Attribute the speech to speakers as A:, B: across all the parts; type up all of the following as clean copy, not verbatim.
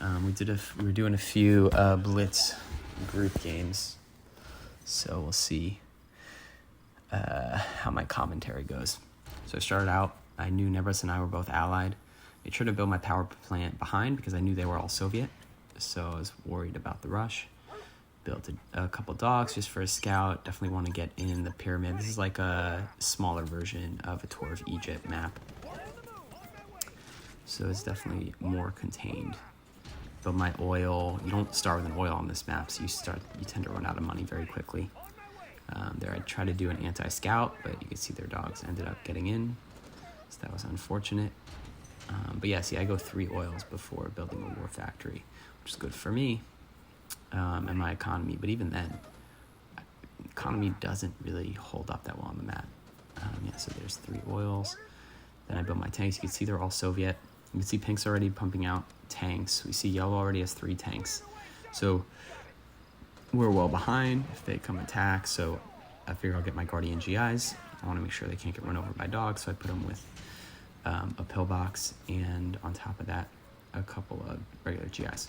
A: We were doing a few Blitz group games, so we'll see how my commentary goes. So I started out, I knew Nebras and I were both allied. I tried to build my power plant behind because I knew they were all Soviet, so I was worried about the rush. Built a couple dogs just for a scout. Definitely want to get in the pyramid. This is like a smaller version of a Tour of Egypt map, so it's definitely more contained. But my oil, you don't start with an oil on this map, so you tend to run out of money very quickly. There I tried to do an anti-scout, but you can see their dogs ended up getting in, so that was unfortunate. But yeah, see, I go 3 oils before building a war factory, which is good for me and my economy. But even then, economy doesn't really hold up that well on the map. Yeah, so there's 3 oils. Then I build my tanks. You can see they're all Soviet. You can see pink's already pumping out tanks. We see yellow already has 3 tanks. So we're well behind if they come attack. So I figure I'll get my Guardian GIs. I want to make sure they can't get run over by dogs, so I put them with a pillbox, and on top of that, a couple of regular GIs.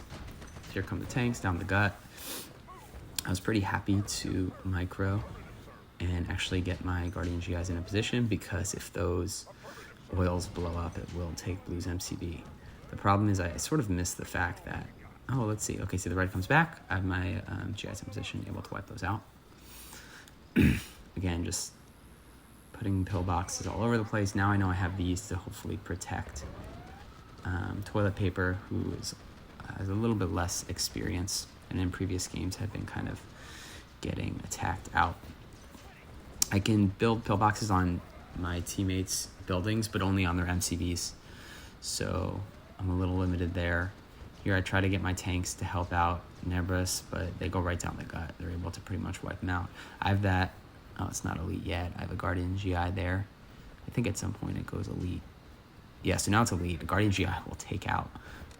A: Here come the tanks down the gut. I was pretty happy to micro and actually get my Guardian GIs in a position, because if those oils blow up, it will take blue's MCB. The problem is I sort of missed the fact that, oh, let's see. Okay, so the red comes back. I have my GIs in position, able to wipe those out. Again, just putting pillboxes all over the place. Now I know I have these to hopefully protect toilet paper, who has a little bit less experience, and in previous games had been kind of getting attacked out. I can build pillboxes on my teammates' buildings, but only on their MCBs, so I'm a little limited there. Here I try to get my tanks to help out Nebras, but they go right down the gut. They're able to pretty much wipe them out. I have that, oh, it's not elite yet. I have a Guardian GI there. I think at some point it goes elite. Yeah, so now it's elite. The Guardian GI will take out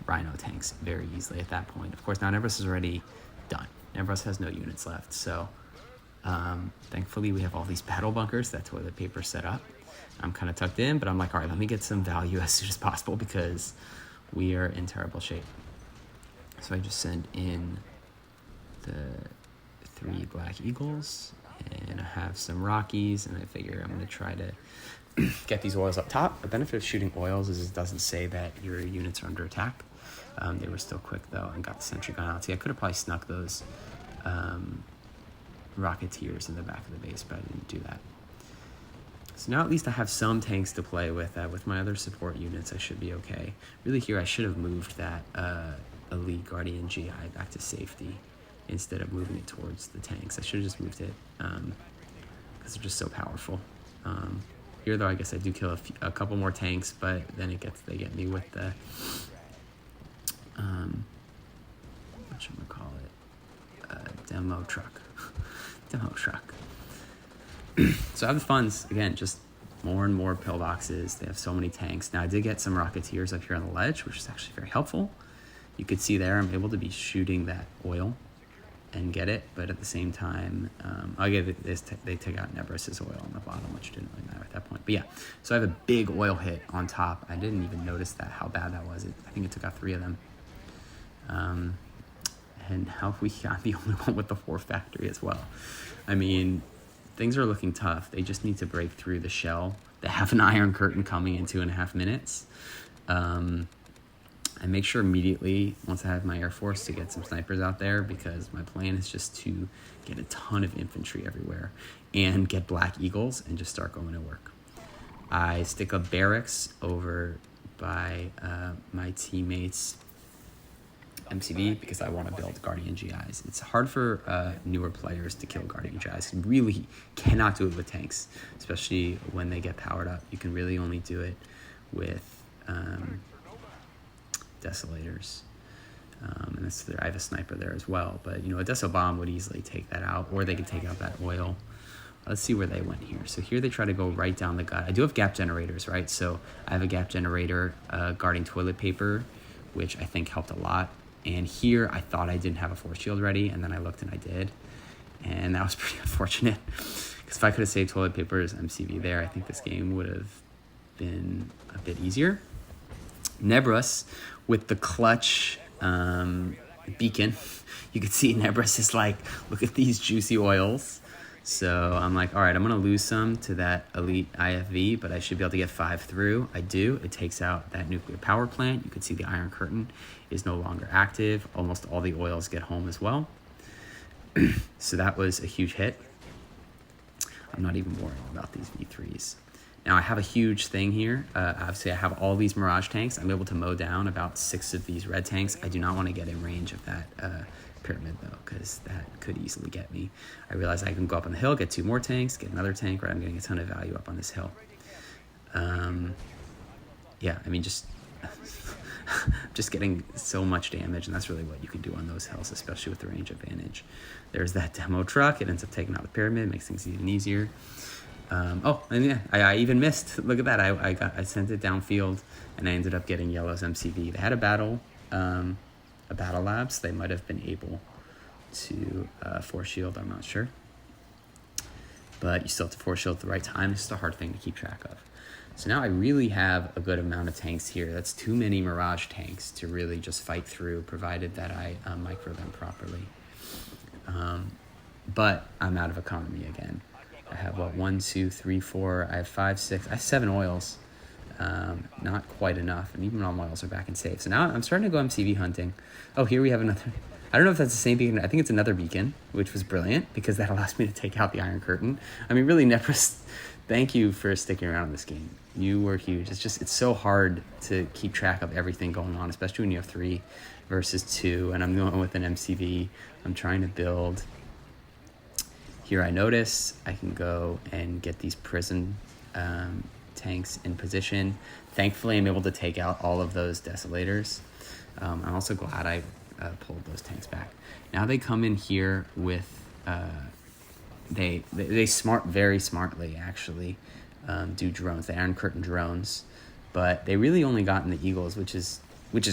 A: Rhino tanks very easily at that point. Of course, now Nebras is already done. Nebras has no units left, so thankfully we have all these battle bunkers that toilet paper set up. I'm kind of tucked in, but I'm like, all right, let me get some value as soon as possible because we are in terrible shape. So I just send in the 3 Black Eagles, and I have some Rockies, and I figure I'm going to try to get these oils up top. The benefit of shooting oils is it doesn't say that your units are under attack. They were still quick, though, and got the sentry gun out. See, I could have probably snuck those Rocketeers in the back of the base, but I didn't do that. So now at least I have some tanks to play with. With my other support units, I should be okay. Really here, I should have moved that Elite Guardian GI back to safety instead of moving it towards the tanks. I should have just moved it because they're just so powerful. Here, though, I guess I do kill a couple more tanks, but then they get me with the demo truck. Demo truck. So I have the funds, again, just more and more pillboxes. They have so many tanks. Now I did get some Rocketeers up here on the ledge, which is actually very helpful. You could see there I'm able to be shooting that oil and get it, but at the same time, they take out Nebras' oil on the bottom, which didn't really matter at that point. But yeah, so I have a big oil hit on top. I didn't even notice how bad that was. I think it took out 3 of them. And now we got the only one with the 4 factory as well. I mean, things are looking tough. They just need to break through the shell. They have an iron curtain coming in 2.5 minutes. I make sure immediately, once I have my Air Force, to get some snipers out there, because my plan is just to get a ton of infantry everywhere and get Black Eagles and just start going to work. I stick a barracks over by my teammates' MCV because I want to build Guardian GIs. It's hard for newer players to kill Guardian GIs. You really cannot do it with tanks, especially when they get powered up. You can really only do it with Desolators. And I have a sniper there as well, but a Deso bomb would easily take that out, or they could take out that oil. Let's see where they went here. So here they try to go right down the gut. I do have gap generators, right? So I have a gap generator guarding toilet paper, which I think helped a lot. And here I thought I didn't have a force shield ready, and then I looked and I did. And that was pretty unfortunate, because if I could have saved toilet paper's MCV there, I think this game would have been a bit easier. Nebras with the clutch beacon. You could see Nebras is like, look at these juicy oils. So I'm like, all right, I'm going to lose some to that elite IFV, but I should be able to get 5 through. I do. It takes out that nuclear power plant. You can see the Iron Curtain is no longer active. Almost all the oils get home as well. So that was a huge hit. I'm not even worrying about these V3s. Now I have a huge thing here. Obviously I have all these Mirage tanks. I'm able to mow down about 6 of these red tanks. I do not want to get in range of that pyramid though, because that could easily get me. I realize I can go up on the hill, get 2 more tanks, get another tank, right? I'm getting a ton of value up on this hill. Yeah, I mean, just getting so much damage, and that's really what you can do on those hills, especially with the range advantage. There's that demo truck. It ends up taking out the pyramid, makes things even easier. Oh, and yeah, I even missed. Look at that. I sent it downfield, and I ended up getting Yellow's MCV. They had a battle lab, so they might have been able to force shield. I'm not sure, but you still have to force shield at the right time. It's just a hard thing to keep track of. So now I really have a good amount of tanks here. That's too many Mirage tanks to really just fight through, provided that I micro them properly. But I'm out of economy again. I have, 1, 2, 3, 4, I have 5, 6, I have 7 oils. Not quite enough, and even all my oils are back in safe. So now I'm starting to go MCV hunting. Oh, here we have another. I don't know if that's the same beacon. I think it's another beacon, which was brilliant because that allows me to take out the Iron Curtain. I mean, really, Nebras, thank you for sticking around in this game. You were huge. It's so hard to keep track of everything going on, especially when you have 3 versus 2, and I'm going with an MCV. I'm trying to build. Here I notice I can go and get these prison tanks in position. Thankfully, I'm able to take out all of those desolators. I'm also glad I pulled those tanks back. Now they come in here with, they very smartly actually do drones, the Iron Curtain drones, but they really only got in the Eagles, which is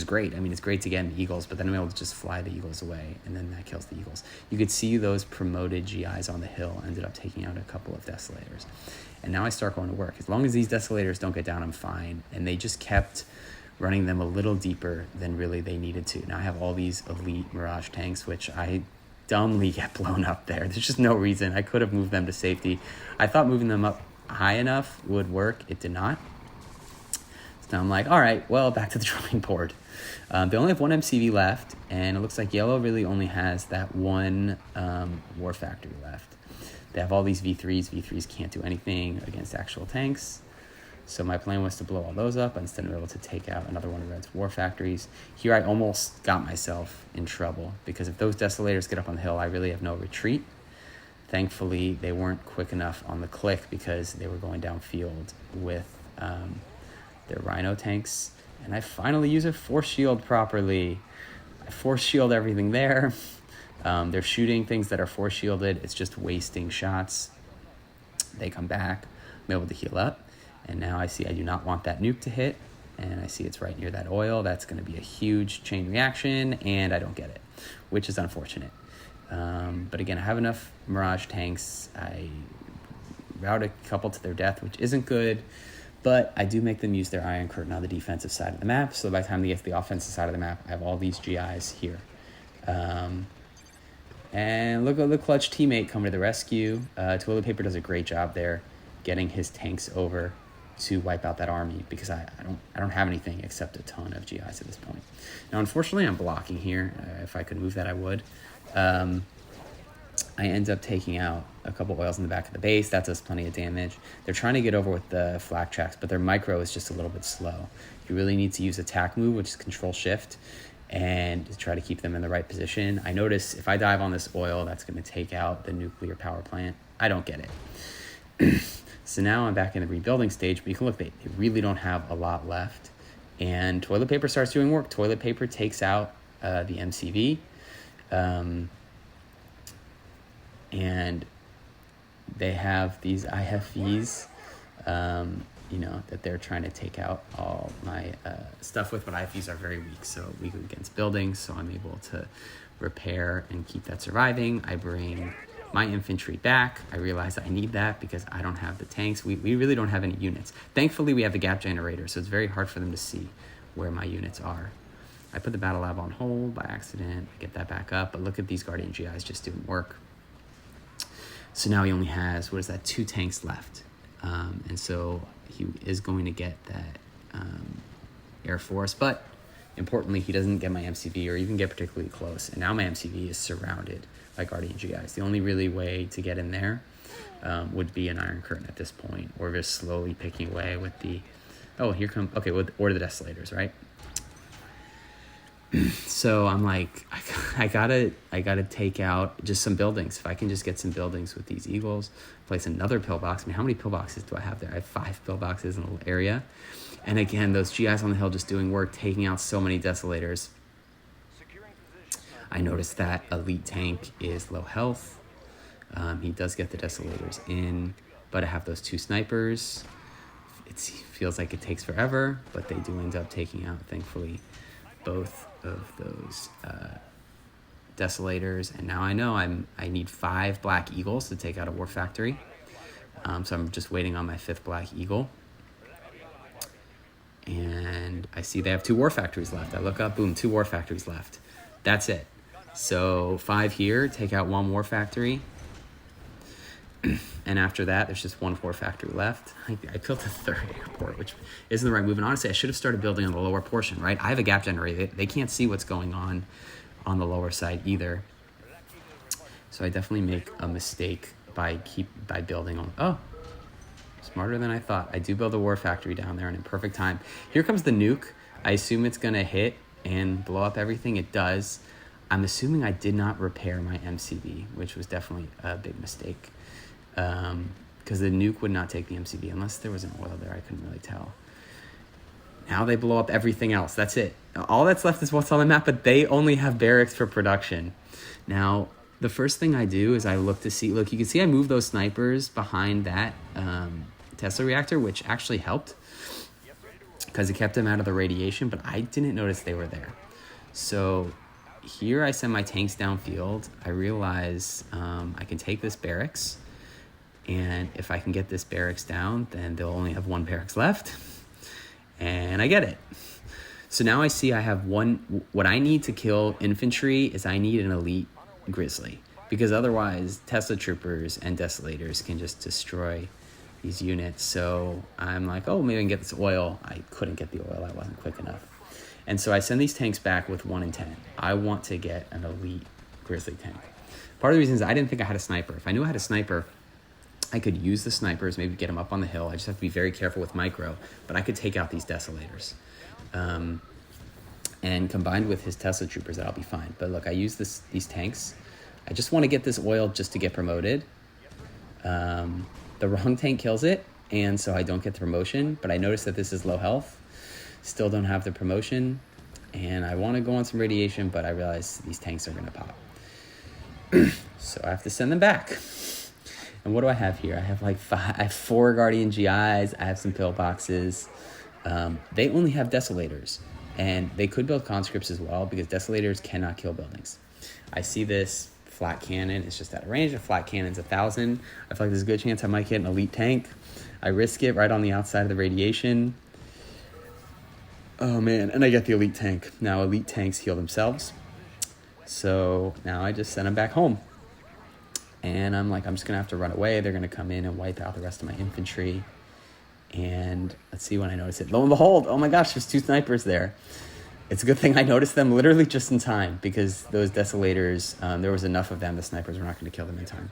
A: great. I mean, it's great to get in the Eagles, but then I'm able to just fly the Eagles away, and then that kills the Eagles. You could see those promoted GIs on the hill ended up taking out a couple of desolators. And now I start going to work. As long as these desolators don't get down, I'm fine. And they just kept running them a little deeper than really they needed to. Now I have all these elite Mirage tanks, which I dumbly get blown up there. There's just no reason. I could have moved them to safety. I thought moving them up high enough would work. It did not. So I'm like, all right, well, back to the drawing board. They only have 1 MCV left, and it looks like Yellow really only has that 1 War Factory left. They have all these V3s. V3s can't do anything against actual tanks. So my plan was to blow all those up instead of able to take out another one of Red's War Factories. Here I almost got myself in trouble, because if those desolators get up on the hill, I really have no retreat. Thankfully, they weren't quick enough on the click because they were going downfield with their Rhino tanks, and I finally use a force shield properly. I force shield everything there. They're shooting things that are force shielded. It's just wasting shots. They come back. I'm able to heal up, and now I see I do not want that nuke to hit, and I see it's right near that oil. That's going to be a huge chain reaction, and I don't get it, which is unfortunate. But again, I have enough Mirage tanks. I route a couple to their death, which isn't good. But I do make them use their Iron Curtain on the defensive side of the map, so by the time they get to the offensive side of the map, I have all these GIs here. And look at the clutch teammate come to the rescue. Toilet Paper does a great job there, getting his tanks over to wipe out that army, because I don't have anything except a ton of GIs at this point. Now, unfortunately, I'm blocking here. If I could move that, I would. I end up taking out a couple oils in the back of the base. That does plenty of damage. They're trying to get over with the flak tracks, but their micro is just a little bit slow. You really need to use attack move, which is control shift, and to try to keep them in the right position. I notice if I dive on this oil, that's going to take out the nuclear power plant. I don't get it. So now I'm back in the rebuilding stage, but you can look, they really don't have a lot left. And Toilet Paper starts doing work. Toilet Paper takes out the MCV. And they have these IFVs, that they're trying to take out all my stuff with, but IFVs are very weak, so weak against buildings, so I'm able to repair and keep that surviving. I bring my infantry back. I realize I need that because I don't have the tanks. We really don't have any units. Thankfully, we have the gap generator, so it's very hard for them to see where my units are. I put the Battle Lab on hold by accident. I get that back up, but look at these Guardian GIs just doing work. So now he only has, what is that, 2 tanks left. And so he is going to get that Air Force, but importantly, he doesn't get my MCV or even get particularly close. And now my MCV is surrounded by Guardian GIs. The only really way to get in there would be an Iron Curtain at this point, or just slowly picking away with the, oh, here come, okay, with Order the Desolators, right? So I'm like, I gotta take out just some buildings. If I can just get some buildings with these Eagles, place another pillbox. I mean, how many pillboxes do I have there? I have 5 pillboxes in a little area. And again, those GIs on the hill just doing work, taking out so many Desolators. I noticed that Elite Tank is low health. He does get the Desolators in, but I have those 2 snipers. It feels like it takes forever, but they do end up taking out, thankfully, both of those Desolators. And now I know I need 5 Black Eagles to take out a War Factory. So I'm just waiting on my 5th Black Eagle. And I see they have 2 War Factories left. I look up, boom, 2 War Factories left. That's it. So 5 here, take out 1 War Factory. And after that, there's just 1 War Factory left. I built a 3rd airport, which isn't the right move. And honestly, I should have started building on the lower portion, right? I have a gap generator. They can't see what's going on the lower side either. So I definitely make a mistake by building on, oh, smarter than I thought. I do build a War Factory down there, and in perfect time. Here comes the nuke. I assume it's going to hit and blow up everything. It does. I'm assuming I did not repair my MCV, which was definitely a big mistake. Because the nuke would not take the MCV unless there was an oil there. I couldn't really tell. Now they blow up everything else. That's it. All that's left is what's on the map, but they only have barracks for production. Now, the first thing I do is I look to see, look, you can see I moved those snipers behind that Tesla reactor, which actually helped because it kept them out of the radiation, but I didn't notice they were there. So here I send my tanks downfield. I realize I can take this barracks, and if I can get this barracks down, then they'll only have 1 barracks left, and I get it. So now I see I have what I need to kill infantry is I need an elite Grizzly, because otherwise Tesla troopers and Desolators can just destroy these units. So I'm like, oh, maybe I can get this oil. I couldn't get the oil. I wasn't quick enough. And so I send these tanks back with 1 in 10. I want to get an elite Grizzly tank. Part of the reason is I didn't think I had a sniper. If I knew I had a sniper, I could use the snipers, maybe get them up on the hill. I just have to be very careful with micro, but I could take out these Desolators. And combined with his Tesla troopers, that'll be fine. But look, I use these tanks. I just want to get this oil just to get promoted. The wrong tank kills it, and so I don't get the promotion, but I notice that this is low health. Still don't have the promotion, and I want to go on some radiation, but I realize these tanks are going to pop. So I have to send them back. And what do I have here? I have like 4 Guardian GIs. I have some pillboxes. They only have Desolators, and they could build conscripts as well because Desolators cannot kill buildings. I see this flat cannon. It's just out of range. A flat cannon's 1,000. I feel like there's a good chance I might get an elite tank. I risk it right on the outside of the radiation. Oh man, and I get the elite tank. Now elite tanks heal themselves. So now I just send them back home. And I'm like, I'm just going to have to run away. They're going to come in and wipe out the rest of my infantry. And let's see when I notice it. Lo and behold, oh my gosh, there's 2 snipers there. It's a good thing I noticed them literally just in time because those Desolators, there was enough of them. The snipers were not going to kill them in time.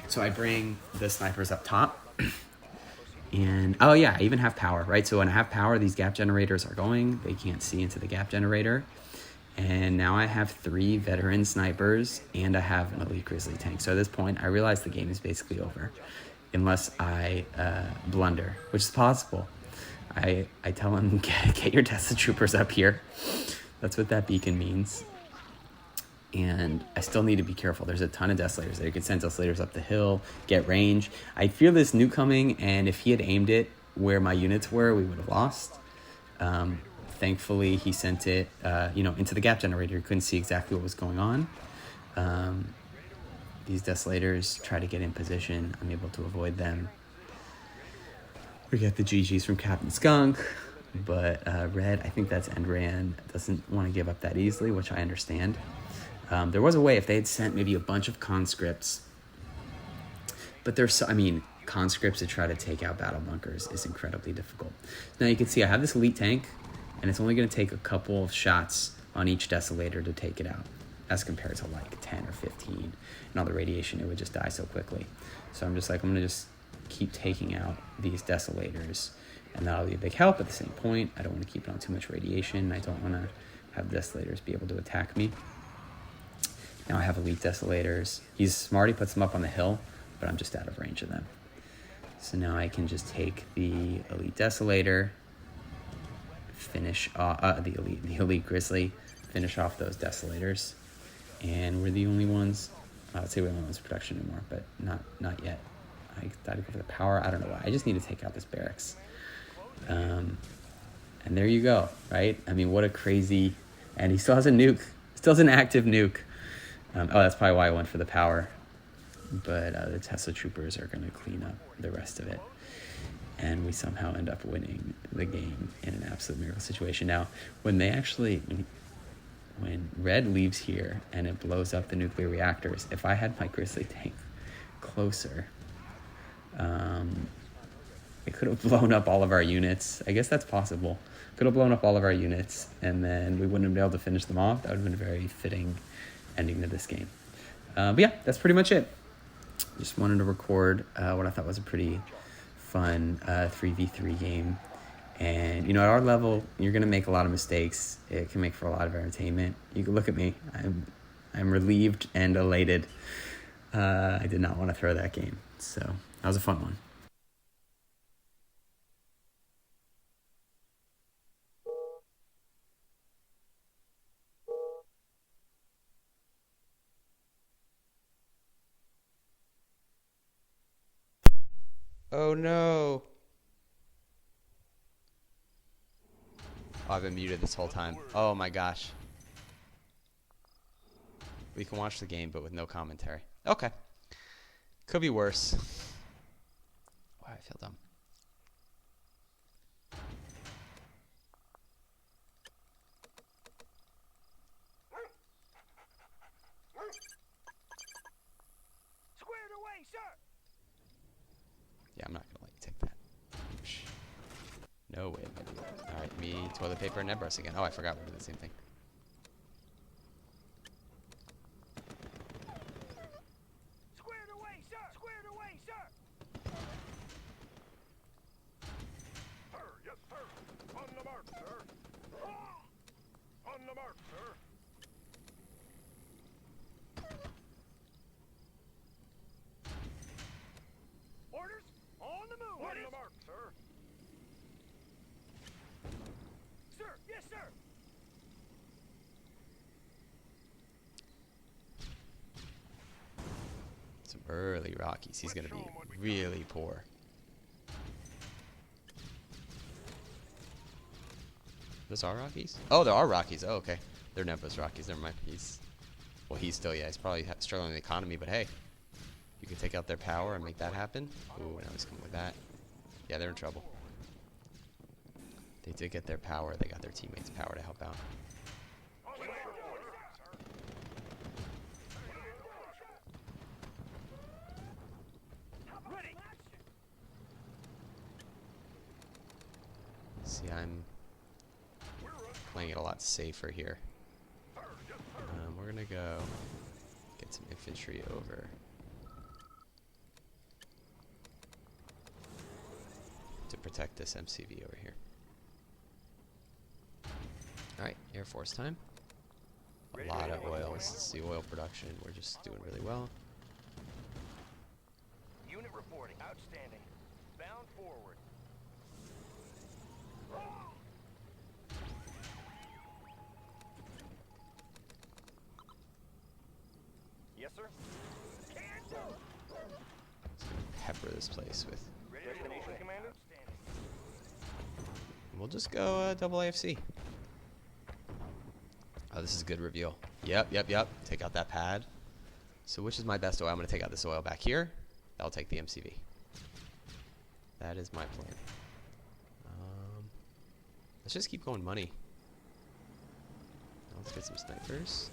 A: So I bring the snipers up top. And, oh yeah, I even have power, right? So when I have power, these gap generators are going. They can't see into the gap generator. And now I have 3 veteran snipers and I have an elite Grizzly tank. So at this point, I realize the game is basically over unless I blunder, which is possible. I tell them, get your Tesla troopers up here. That's what that beacon means. And I still need to be careful. There's a ton of Desolators there. You can send Desolators up the hill, get range. I fear this nuke coming, and if he had aimed it where my units were, we would have lost. Thankfully, he sent it into the gap generator. You couldn't see exactly what was going on. These Desolators try to get in position. I'm able to avoid them. We get the GGs from Capn Skunk. But red, I think that's Endran, doesn't want to give up that easily, which I understand. There was a way if they had sent maybe a bunch of conscripts, but there's so, I mean, conscripts to try to take out battle bunkers is incredibly difficult. Now you can see I have this elite tank, and it's only going to take a couple of shots on each desolator to take it out, as compared to like 10 or 15, and all the radiation, it would just die so quickly. So I'm just like, I'm going to just keep taking out these desolators, and that'll be a big help. At the same point, I don't want to keep it on too much radiation. I don't want to have desolators be able to attack me. Now I have elite desolators. He's smart, he puts them up on the hill, but I'm just out of range of them. So now I can just take the elite desolator, finish the elite grizzly, finish off those desolators, and we're the only ones. I would say we don't lose production anymore, but not yet. I thought I'd go for the power. I don't know why. I just need to take out this barracks. And there you go, right? I mean, what a crazy... And he still has a nuke. Still has an active nuke. Oh, that's probably why I went for the power. But the Tesla troopers are going to clean up the rest of it. And we somehow end up winning the game in an absolute miracle situation. Now, when they actually... When red leaves here and it blows up the nuclear reactors, if I had my grizzly tank closer... it could have blown up all of our units. I guess that's possible. Could have blown up all of our units, and then we wouldn't have been able to finish them off. That would have been a very fitting ending to this game. But yeah, that's pretty much it. Just wanted to record what I thought was a pretty fun 3v3 game. And, you know, at our level, you're going to make a lot of mistakes. It can make for a lot of entertainment. You can look at me. I'm relieved and elated. I did not want to throw that game. So that was a fun one. Oh no. Oh, I've been muted this whole time. Oh my gosh. We can watch the game, but with no commentary. Okay. Could be worse. Wow, I feel dumb.
B: Squared away, sir.
A: Yeah, I'm not gonna let you take that. No way am I doing that. Alright, me, toilet paper, and Nebras again. Oh, I forgot we did the same thing.
B: Squared away, sir. Squared away, sir. Sir, yes, sir. On the mark, sir. On the mark, sir. Orders on the move. On the mark, sir. Sir, yes, sir.
A: Some early Rockies. He's gonna be really poor. Those are Rockies? Oh, there are Rockies. Oh, okay. They're Nebras Rockies. Never mind. He's still, yeah, he's probably struggling with the economy, but hey, you can take out their power and make that happen. Ooh, now he's coming with that. Yeah, they're in trouble. They did get their power. They got their teammates' power to help out. See, I'm playing it a lot safer here. We're gonna go get some infantry over. To protect this MCV over here. Alright, Air Force time. A lot of oil. This is the oil production. We're just doing really well.
B: Unit reporting. Outstanding. Bound forward. Yes, sir. Can do.
A: Just gonna pepper this place with.
B: Destination, Commander.
A: We'll just go double AFC. Oh, this is a good reveal. Yep. Take out that pad. So which is my best oil? I'm going to take out this oil back here. That'll take the MCV. That is my plan.
C: Let's just keep going money. Let's get some snipers.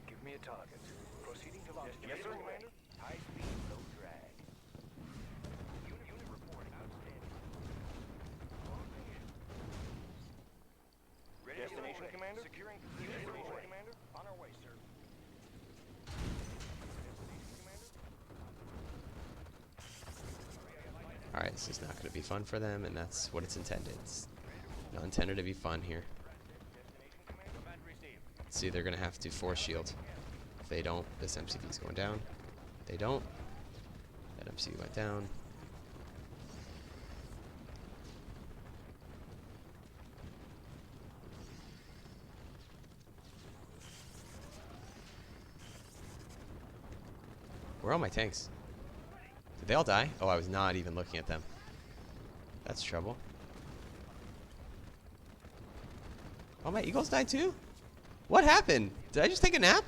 B: Give me a target. Proceeding to launch. Yes, sir, Commander. High speed, low drag. Unit report outstanding. Destination, Commander? Securing destination, Commander. On our way, sir. Destination, Commander.
C: Alright, this is not going to be fun for them, and that's what it's intended. It's not intended to be fun here. See, they're going to have to force shield. If they don't, this MCV is going down. If they don't, that MCV went down. Where are all my tanks? Did they all die? Oh, I was not even looking at them. That's trouble. Oh, my eagles died too? What happened? Did I just take a nap?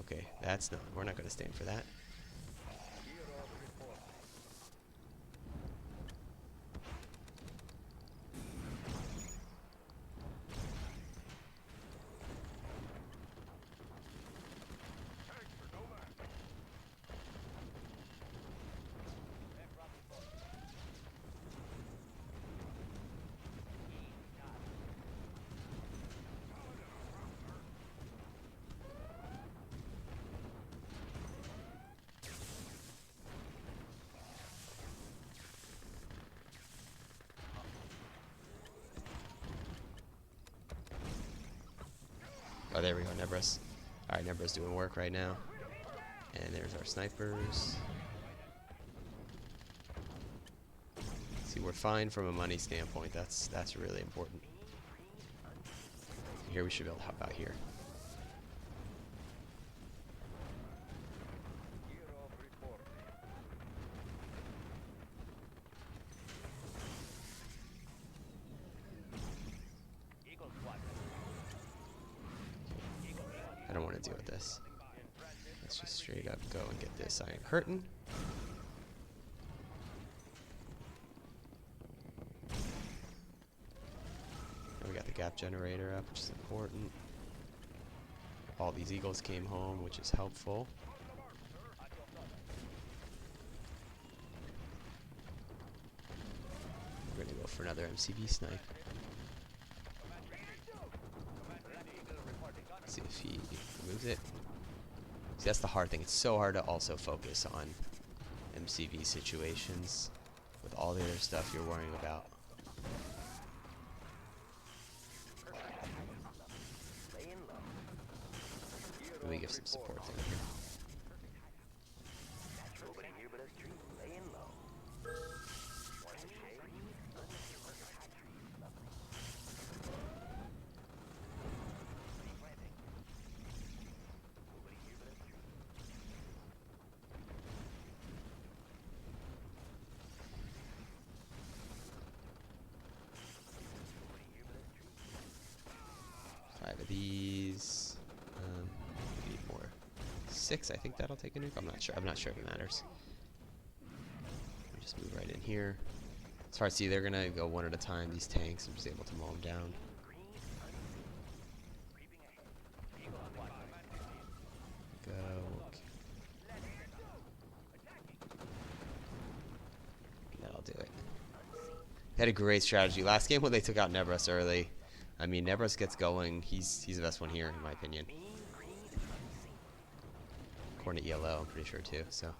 C: Okay, that's not. We're not going to stand for that. Oh, there we go, Nebras. Alright, Nebras doing work right now. And there's our snipers. See, we're fine from a money standpoint. That's really important. Here we should be able to hop out here. I don't want to deal with this. Let's just straight up go and get this iron curtain. And we got the gap generator up, which is important. All these eagles came home, which is helpful. We're going to go for another MCV snipe. See if he moves it. See, that's the hard thing. It's so hard to also focus on MCV situations with all the other stuff you're worrying about. Let me give some support there. Five of these. We need more. 6. I think that'll take a nuke. I'm not sure. I'm not sure if it matters. Just move right in here. It's hard to see. They're gonna go one at a time. These tanks. I'm just able to mow them down. Go. Okay. That'll do it. They had a great strategy last game when they took out Nebras early. I mean, Nebras gets going. He's the best one here, in my opinion. According to ELO, I'm pretty sure too. So.